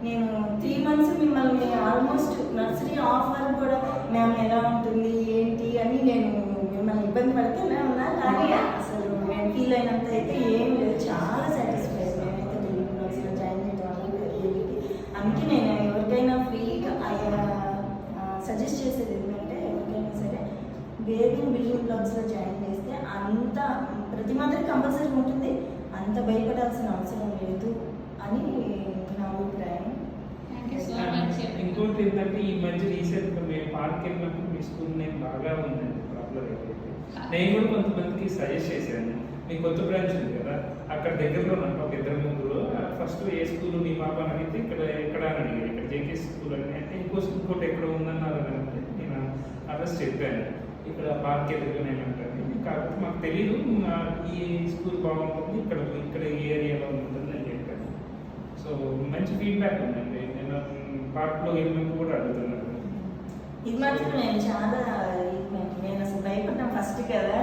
నేను 3 months మిమ్మల్ని almost nursery offer కూడా మ్యామ్ ఎలా ఉంటుంది ఏంటి అని నేను మిమ్మల్ని ఇబ్బంది పడుతూనే ఉన్నా, కానీ అసలు నేను ఫీల్ అయినంత అయితే ఏం లేదు. చాలా సాటిస్ఫైడ్ నేనైతే డెలివరీ నర్స్లో జాయిన్ చేయడం వల్ల బేబీకి. అందుకే నేను ఎవరికైనా ఫ్రీగా సజెస్ట్ చేసేది ఏంటంటే, ఎవరికైనా సరే బేబీని బిల్డింగ్ బ్లాక్స్లో జాయిన్ చేస్తే అంత ప్రతి మదర్కి కంపల్సరీ ఉంటుంది, అంత భయపడాల్సిన అవసరం లేదు అని నా అభిప్రాయం. ఇంకోటి ఏంటంటే, ఈ మధ్య రీసెంట్గా మేము పార్క్ వెళ్ళినప్పుడు మీ స్కూల్ నేమ్ బాగా ఉందండి ప్రాబ్లం అయితే. నేను కూడా కొంతమందికి సజెస్ట్ చేశాను, మీ కొత్త బ్రాంచ్ ఉంది కదా అక్కడ దగ్గరలో ఉన్నట్టు ఒక 2-3 ఫస్ట్ ఏ స్కూల్ మీ పాప అని అడిగితే ఎక్కడ అని అడిగారు, ఇక్కడ జేకే స్కూల్ అని అంటే ఇంకోటి ఎక్కడ ఉందన్నారు అంటే నేను అడ్రస్ చెప్పాను, ఇక్కడ పార్క్ ఎదురుగానే ఉంటుంది, కాకపోతే మాకు తెలియదు ఈ స్కూల్ బాగుంటుంది, ఇక్కడ ఈ ఏరియాలో ఉంటుంది అని చెప్పాను. సో మంచి ఫీడ్బ్యాక్ ఉందండి. నేను పార్క్లో వెళ్ళినప్పుడు కూడా అడుగుతున్నాను. ఇది మాత్రం నేను చాలా నేను అసలు భయపడ్డాను ఫస్ట్ కదా,